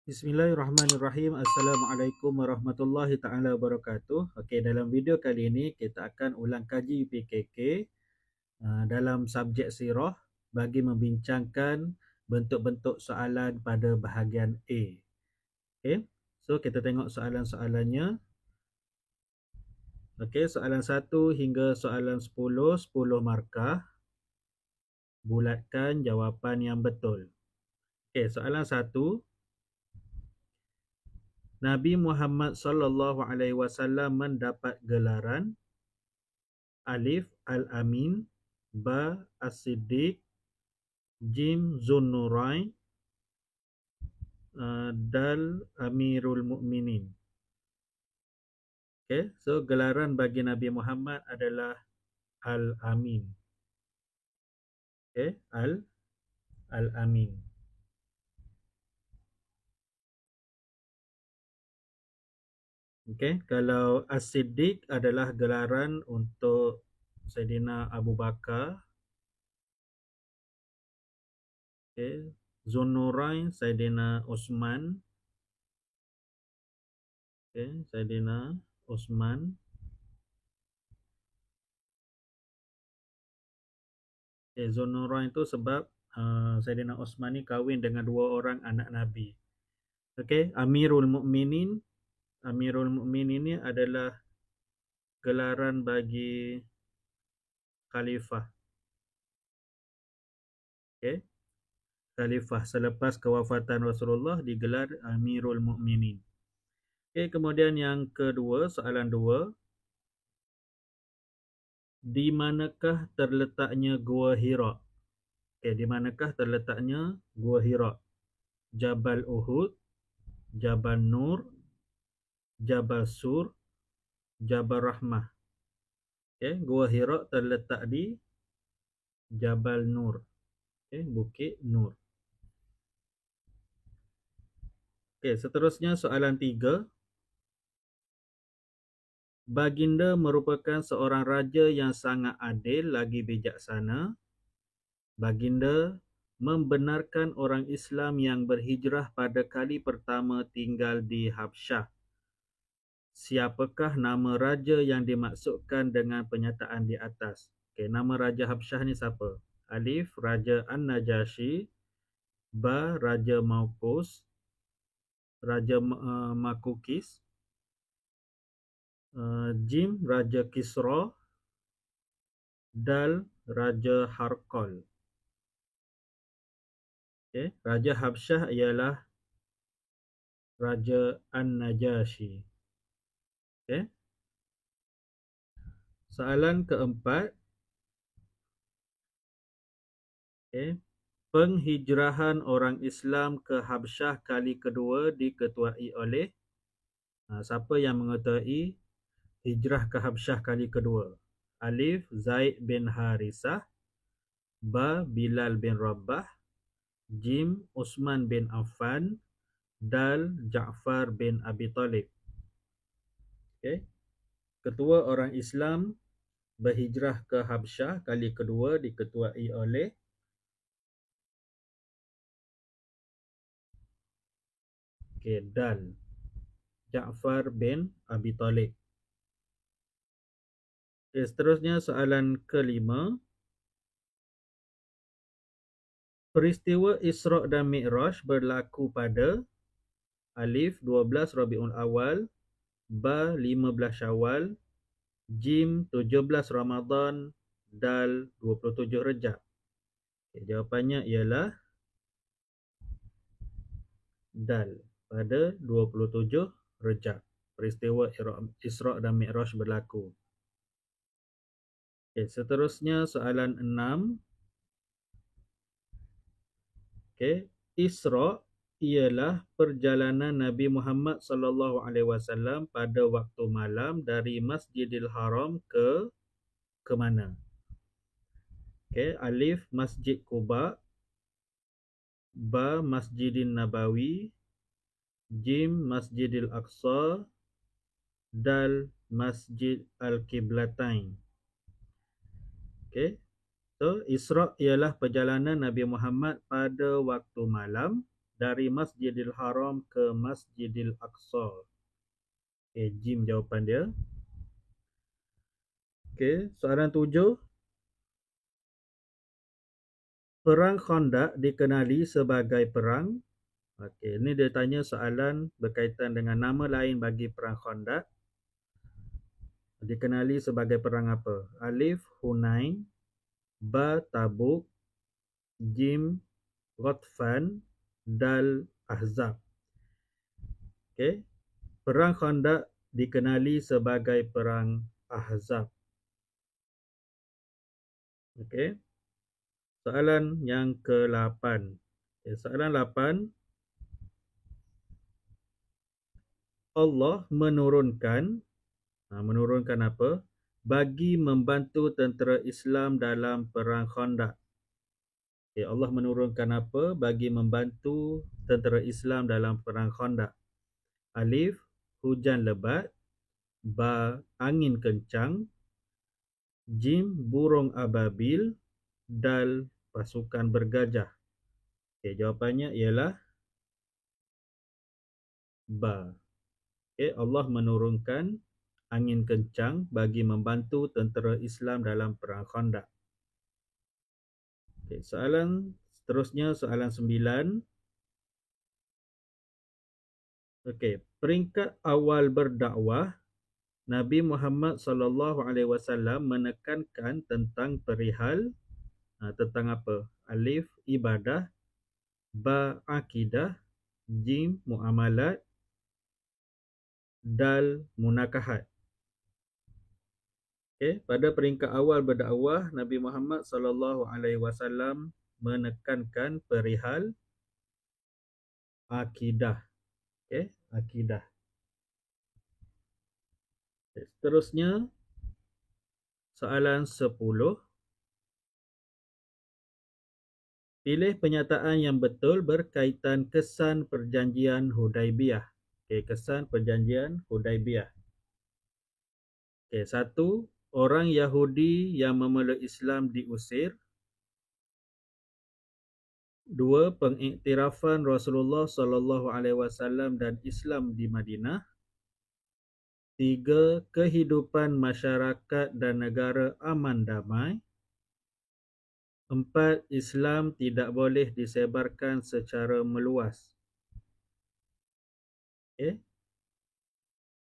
Bismillahirrahmanirrahim. Assalamualaikum warahmatullahi taala wabarakatuh. Okey, dalam video kali ini kita akan ulang kaji PKK dalam subjek sirah bagi membincangkan bentuk-bentuk soalan pada bahagian A. Okey. So kita tengok soalan-soalannya. Okey, soalan 1 hingga soalan 10, 10 markah. Bulatkan jawapan yang betul. Okey, soalan 1. Nabi Muhammad sallallahu alaihi wasallam mendapat gelaran Alif Al-Amin, Ba As-Siddiq, Jim Zunnurain, Dal Amirul Mukminin. Okay, so gelaran bagi Nabi Muhammad adalah Al-Amin. Okay, Al-Amin. Okay, kalau As-Siddiq adalah gelaran untuk Saidina Abu Bakar. Okay, Zunnurain Saidina Osman. Okay, Saidina Osman. Okay, Zunnurain itu sebab Saidina Osman ni kahwin dengan dua orang anak Nabi. Okay, Amirul Mukminin. Amirul Mukminin ini adalah gelaran bagi khalifah. Okay, khalifah selepas kewafatan Rasulullah digelar Amirul Mukminin. Okay, kemudian yang kedua, soalan 2. Di manakah terletaknya Gua Hira? Okay, di manakah terletaknya Gua Hira? Jabal Uhud, Jabal Nur, Jabal Sur, Jabal Rahmah. Okay, Gua Hira terletak di Jabal Nur. Okay, Bukit Nur. Okay, seterusnya soalan 3. Baginda merupakan seorang raja yang sangat adil lagi bijaksana. Baginda membenarkan orang Islam yang berhijrah pada kali pertama tinggal di Habsyah. Siapakah nama raja yang dimaksudkan dengan pernyataan di atas? Okay, nama Raja Habsyah ni siapa? Alif, Raja An-Najashi. Ba, Raja Maukus. Raja Makukis. Jim, Raja Kisra. Dal, Raja Harqal. Okay. Raja Habsyah ialah Raja An-Najashi. Okay. Soalan keempat. Okay. Penghijrahan orang Islam ke Habsyah kali kedua diketuai oleh siapa yang mengetahui hijrah ke Habsyah kali kedua? Alif, Zaid bin Harisah. Ba, Bilal bin Rabah. Jim, Uthman bin Affan. Dal, Ja'far bin Abi Talib. Okay. Ketua orang Islam berhijrah ke Habsyah kali kedua diketuai oleh Dal, Ja'far bin Abi Talib. Okay, seterusnya soalan kelima. Peristiwa Isra' dan Mi'raj berlaku pada Alif, 12 Rabiul Awal. Ba, 15 Syawal. Jim, 17 Ramadan. Dal, 27 Rejab. Okay, jawapannya ialah Dal, pada 27 Rejab. Peristiwa Isra' dan Mi'raj berlaku. Okay, seterusnya soalan 6. Okay, Isra' ialah perjalanan Nabi Muhammad sallallahu alaihi wasallam pada waktu malam dari Masjidil Haram ke mana? Okay, Alif, Masjid Quba. Ba, Masjidin Nabawi. Jim, Masjidil Aqsa. Dal, Masjid Al-Qiblatain. Okay, so Isra' ialah perjalanan Nabi Muhammad pada waktu malam dari Masjidil Haram ke Masjidil Aqsa? Jim jawapan dia. Soalan 7. Perang Khandaq dikenali sebagai perang. Ini dia tanya soalan berkaitan dengan nama lain bagi perang Khandaq. Dikenali sebagai perang apa? Alif, Hunain, Ba, Tabuk, Jim, Ghatfan, Dal, Ahzab. Perang Khandaq dikenali sebagai perang Ahzab. Soalan yang ke-8. Soalan 8. Allah menurunkan apa? Bagi membantu tentera Islam dalam perang Khandaq. Allah menurunkan apa bagi membantu tentera Islam dalam perang Khandaq? Alif, hujan lebat. Ba, angin kencang. Jim, burung ababil. Dal, pasukan bergajah. Jawapannya ialah Ba. Allah menurunkan angin kencang bagi membantu tentera Islam dalam perang Khandaq. Soalan seterusnya, soalan 9. Peringkat awal berdakwah, Nabi Muhammad SAW menekankan tentang perihal tentang apa? Alif, ibadah. Ba, akidah. Jim, muamalat. Dal, munakahat. Pada peringkat awal berdakwah, Nabi Muhammad SAW menekankan perihal akidah. Akidah. Seterusnya, soalan 10. Pilih penyataan yang betul berkaitan kesan perjanjian Hudaibiyah. Kesan perjanjian Hudaibiyah. 1. Orang Yahudi yang memeluk Islam diusir. 2. Pengiktirafan Rasulullah SAW dan Islam di Madinah. 3. Kehidupan masyarakat dan negara aman damai. 4. Islam tidak boleh disebarkan secara meluas.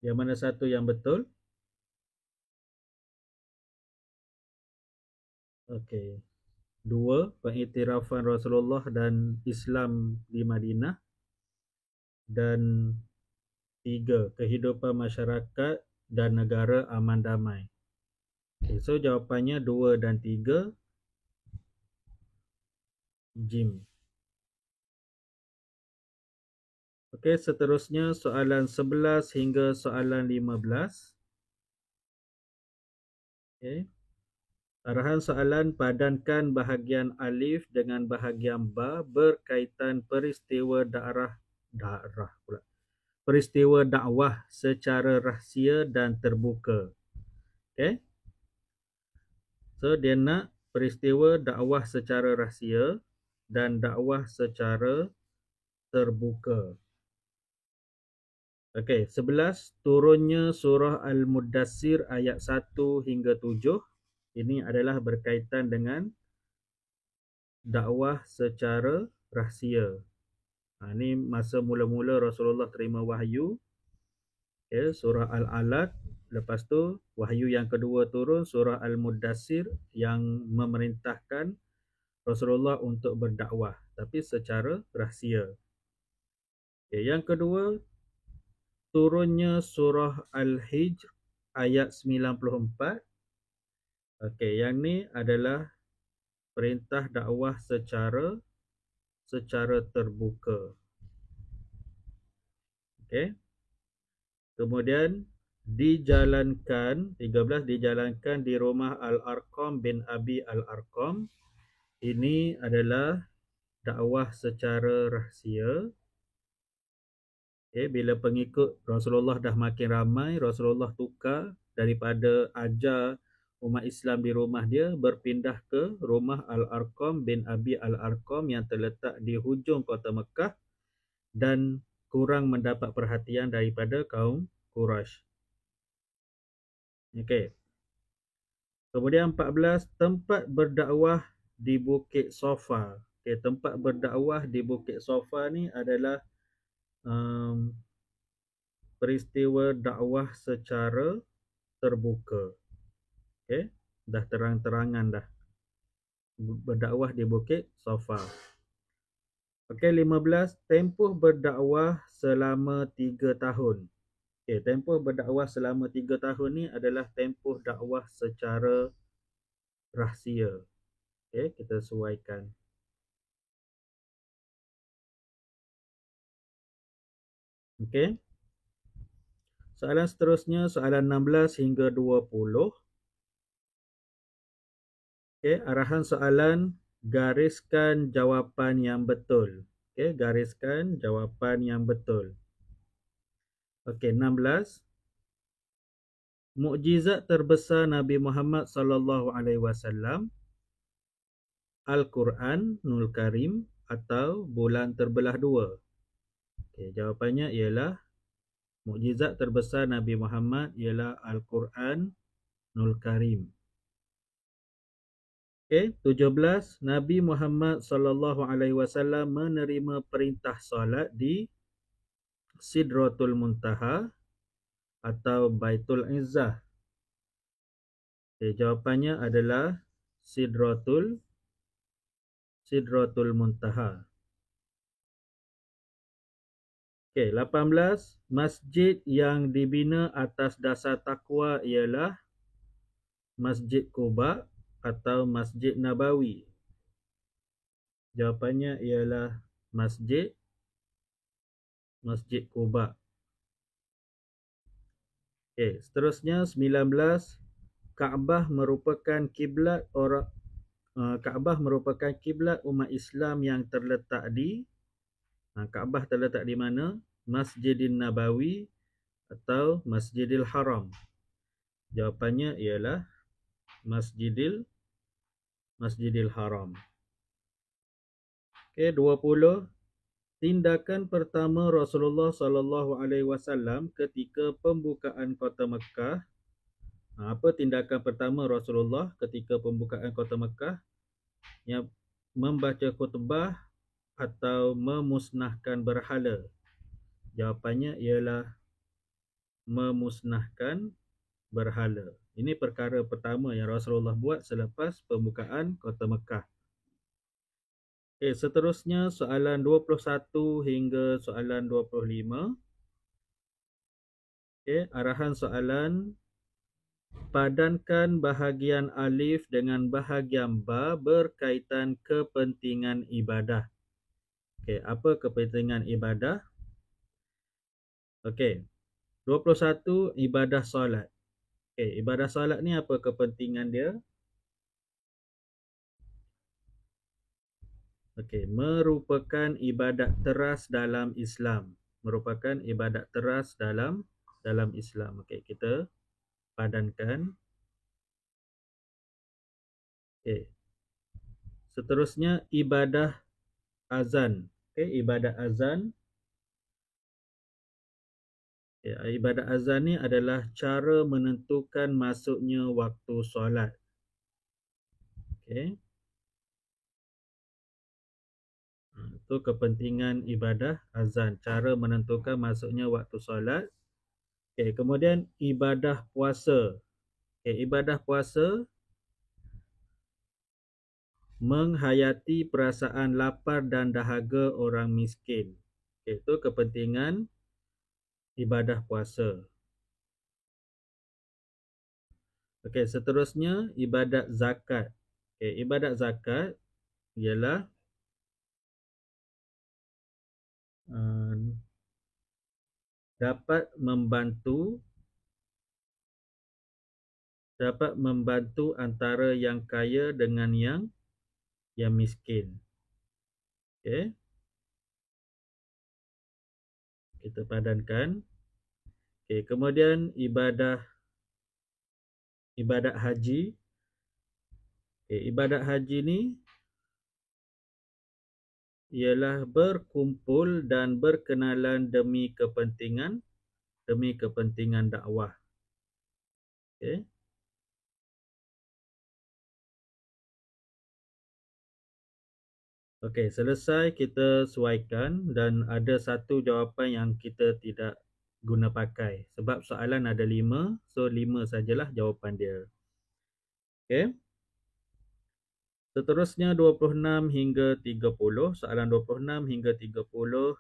Yang mana satu yang betul? 2. Pengiktirafan Rasulullah dan Islam di Madinah. Dan 3. Kehidupan masyarakat dan negara aman damai. So jawapannya 2 dan 3. Jim. Seterusnya soalan 11 hingga soalan 15. Arahan soalan, padankan bahagian alif dengan bahagian ba berkaitan peristiwa peristiwa dakwah secara rahsia dan terbuka. So dia nak peristiwa dakwah secara rahsia dan dakwah secara terbuka. 11. Turunnya surah Al-Muddassir ayat 1 hingga 7. Ini adalah berkaitan dengan dakwah secara rahsia. Ini masa mula-mula Rasulullah terima wahyu. Surah Al-Alaq. Lepas tu wahyu yang kedua turun, surah Al-Muddassir, yang memerintahkan Rasulullah untuk berdakwah tapi secara rahsia. Yang kedua, turunnya surah Al-Hijr ayat 94. Yang ni adalah perintah dakwah secara terbuka. Kemudian dijalankan 13, dijalankan di rumah Al-Arqam bin Abi Al-Arqam. Ini adalah dakwah secara rahsia. Bila pengikut Rasulullah dah makin ramai, Rasulullah tukar daripada ajar umat Islam di rumah dia, berpindah ke rumah Al-Arqam bin Abi Al-Arqam yang terletak di hujung kota Mekah, dan kurang mendapat perhatian daripada kaum Quraisy. Okey. Kemudian 14, tempat berdakwah di Bukit Sofa. Okey, tempat berdakwah di Bukit Sofa ni adalah peristiwa dakwah secara terbuka. Okey, dah terang-terangan dah berdakwah di Bukit Sofa. Okey, 15, tempoh berdakwah selama 3 tahun. Okey, tempoh berdakwah selama 3 tahun ni adalah tempoh dakwah secara rahsia. Okey, kita sesuaikan. Okey. Soalan seterusnya, soalan 16 hingga 20. Okey, arahan soalan, gariskan jawapan yang betul. Okey, gariskan jawapan yang betul. Okey, 16. Mukjizat terbesar Nabi Muhammad sallallahu alaihi wasallam, Al-Quranul Karim atau bulan terbelah dua. Okey, jawapannya ialah mukjizat terbesar Nabi Muhammad ialah Al-Quranul Karim. Okey, 17, Nabi Muhammad sallallahu alaihi wasallam menerima perintah solat di Sidratul Muntaha atau Baitul Izzah. Okey, jawapannya adalah Sidratul Muntaha. Okey, 18, masjid yang dibina atas dasar takwa ialah Masjid Quba atau Masjid Nabawi. Jawapannya ialah Masjid Quba. Okey, seterusnya 19, Kaabah merupakan kiblat umat Islam yang terletak di Kaabah terletak di mana? Masjidin Nabawi atau Masjidil Haram. Jawapannya ialah Masjidil Haram. Okey, 20, tindakan pertama Rasulullah sallallahu alaihi wasallam ketika pembukaan kota Mekah. Apa tindakan pertama Rasulullah ketika pembukaan kota Mekah? Yang membaca khutbah atau memusnahkan berhala. Jawapannya ialah memusnahkan berhala. Ini perkara pertama yang Rasulullah buat selepas pembukaan kota Mekah. Okay, seterusnya soalan 21 hingga soalan 25. Okay, arahan soalan, padankan bahagian alif dengan bahagian ba berkaitan kepentingan ibadah. Okay, apa kepentingan ibadah? Okay, 21, ibadah solat. Okay, ibadah solat ni apa kepentingan dia? Okay, merupakan ibadat teras dalam Islam. Merupakan ibadat teras dalam Islam. Okay, kita padankan. Okay. Seterusnya ibadah azan. Okay, ibadat azan. Okay, ibadat azan ni adalah cara menentukan masuknya waktu solat. Okay. Itu kepentingan ibadah azan, cara menentukan masuknya waktu solat. Okay, kemudian ibadah puasa. Okay, ibadah puasa menghayati perasaan lapar dan dahaga orang miskin. Okay, itu kepentingan ibadah puasa. Okay, seterusnya ibadat zakat. Okay, ibadat zakat ialah dapat membantu antara yang kaya dengan yang miskin. Okey. Kita padankan. Okey, kemudian ibadat haji. Okey, ibadat haji ni ialah berkumpul dan berkenalan demi kepentingan dakwah. Okey. Okey, selesai kita suaikan dan ada satu jawapan yang kita tidak guna pakai. Sebab soalan ada 5, so 5 sajalah jawapan dia. Okey. Seterusnya 26 hingga 30. Soalan 26 hingga 30.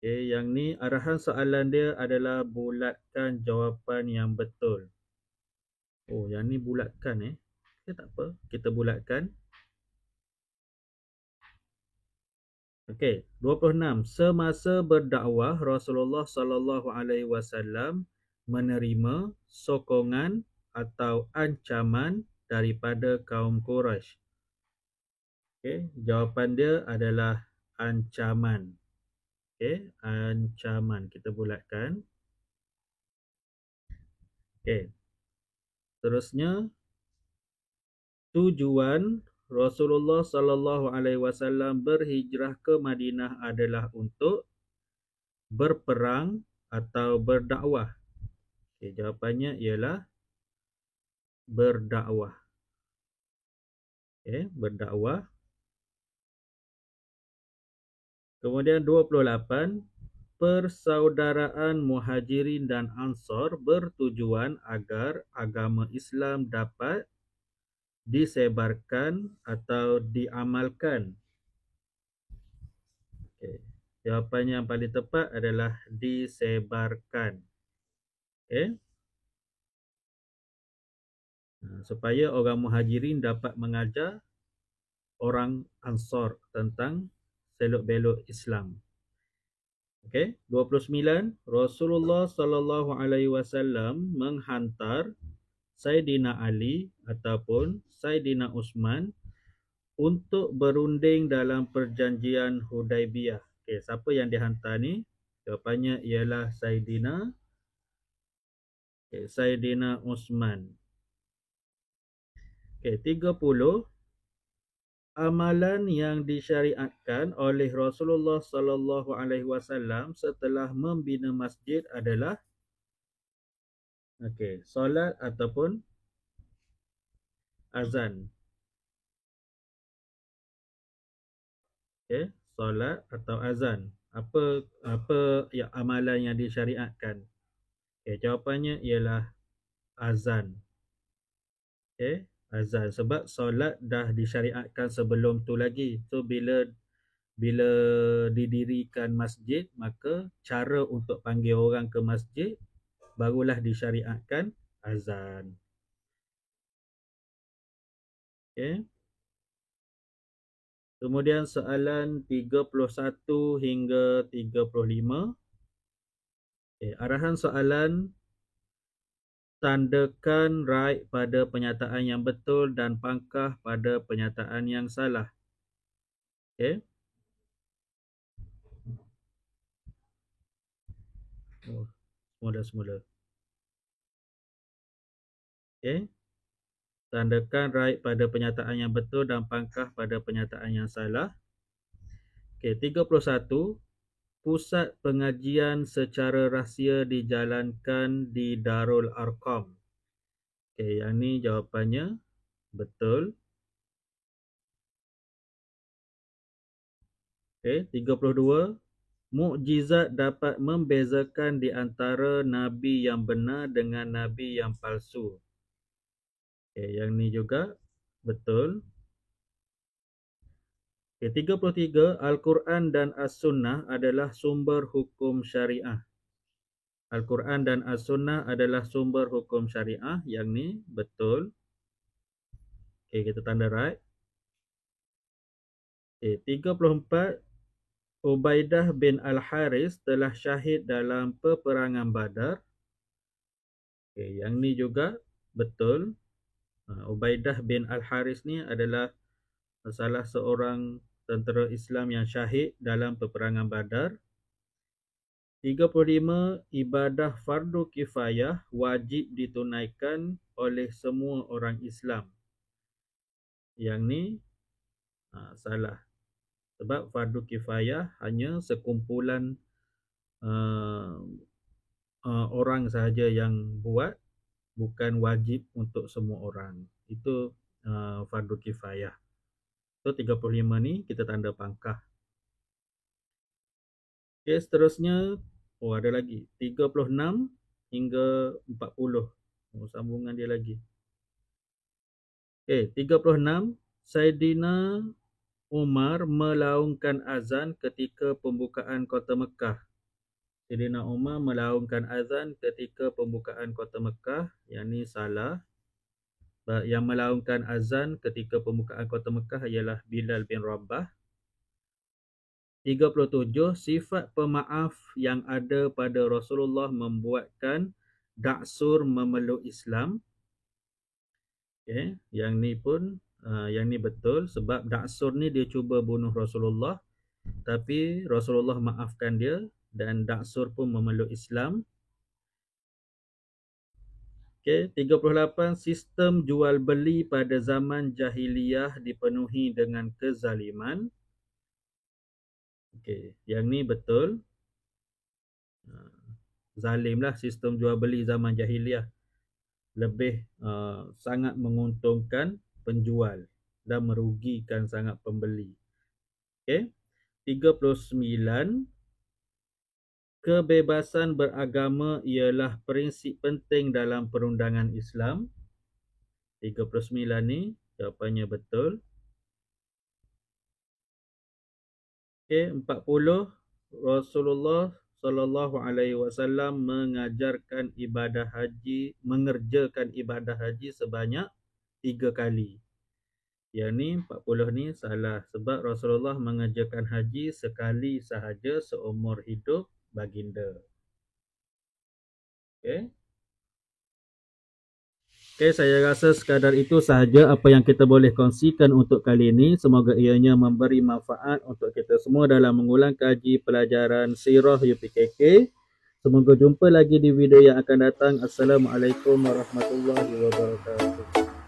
Okey, yang ni arahan soalan dia adalah bulatkan jawapan yang betul. Oh, yang ni bulatkan Okey, tak apa. Kita bulatkan. Okey, 26. Semasa berdakwah Rasulullah sallallahu alaihi wasallam menerima sokongan atau ancaman daripada kaum Quraisy. Okey, jawapan dia adalah ancaman. Okey, ancaman kita bulatkan. Okey. Terusnya tujuan Rasulullah sallallahu alaihi wasallam berhijrah ke Madinah adalah untuk berperang atau berdakwah. Okey, jawapannya ialah berdakwah. Okey, berdakwah. Kemudian 28, persaudaraan Muhajirin dan Ansar bertujuan agar agama Islam dapat disebarkan atau diamalkan. Okey, jawapannya yang paling tepat adalah disebarkan. Okey. Supaya orang Muhajirin dapat mengajar orang Ansar tentang selok-belok Islam. Okey, 29, Rasulullah sallallahu alaihi wasallam menghantar Saidina Ali ataupun Saidina Uthman untuk berunding dalam perjanjian Hudaibiyah. Okey, siapa yang dihantar ni? Jawapannya ialah Saidina Uthman. Okey, 30, amalan yang disyariatkan oleh Rasulullah sallallahu alaihi wasallam setelah membina masjid adalah solat ataupun azan. Solat atau azan. Apa yang amalan yang disyariatkan? Jawapannya ialah azan. Azan sebab solat dah disyariatkan sebelum tu lagi. So bila didirikan masjid, maka cara untuk panggil orang ke masjid barulah disyariatkan azan. Okey. Kemudian soalan 31 hingga 35. Arahan soalan, tandakan right pada penyataan yang betul dan pangkah pada penyataan yang salah. Okey. Semula. Okey. Tandakan right pada penyataan yang betul dan pangkah pada penyataan yang salah. Okey, 31. Pusat pengajian secara rahsia dijalankan di Darul Arqam. Okey, yang ni jawapannya betul. Okey, 32. Mukjizat dapat membezakan di antara nabi yang benar dengan nabi yang palsu. Okey, yang ni juga betul. Okey, 33. Al-Quran dan As-Sunnah adalah sumber hukum syariah. Al-Quran dan As-Sunnah adalah sumber hukum syariah. Yang ni betul. Okey, kita tanda right. Okey, 34. Ubaidah bin Al-Haris telah syahid dalam peperangan Badar. Okey, yang ni juga betul. Ubaidah bin Al-Haris ni adalah salah seorang tentera Islam yang syahid dalam peperangan Badar. 35. Ibadah fardu kifayah wajib ditunaikan oleh semua orang Islam. Yang ni Salah. Sebab fardu kifayah hanya sekumpulan orang sahaja yang buat, bukan wajib untuk semua orang. Itu fardu kifayah. So 35 ni kita tanda pangkah. Okey, seterusnya ada lagi 36 hingga 40. Sambungan dia lagi. Okey, 36 Saidina Umar melaungkan azan ketika pembukaan kota Mekah. Saidina Umar melaungkan azan ketika pembukaan kota Mekah, yang ni salah. Yang melaungkan azan ketika pembukaan kota Mekah ialah Bilal bin Rabah. 37 Sifat pemaaf yang ada pada Rasulullah membuatkan Daksur memeluk Islam. Okay. Yang ni pun yang ni betul, sebab Daksur ni dia cuba bunuh Rasulullah, tapi Rasulullah maafkan dia dan Daksur pun memeluk Islam. Okay. 38 Sistem jual beli pada zaman jahiliyah dipenuhi dengan kezaliman. Okay. Yang ni betul. Zalimlah sistem jual beli zaman jahiliyah. Lebih sangat menguntungkan penjual dan merugikan sangat pembeli. Okey. 39 Kebebasan beragama ialah prinsip penting dalam perundangan Islam. 39 ni jawapannya betul. Okey, 40 Rasulullah sallallahu alaihi wasallam mengerjakan ibadah haji sebanyak 3 kali. Yang ni 40 ni salah, sebab Rasulullah mengerjakan haji sekali sahaja seumur hidup baginda. Okey. Okey, saya rasa sekadar itu sahaja apa yang kita boleh kongsikan untuk kali ini. Semoga ianya memberi manfaat untuk kita semua dalam mengulang kaji pelajaran Sirah UPKK. Semoga jumpa lagi di video yang akan datang. Assalamualaikum warahmatullahi wabarakatuh.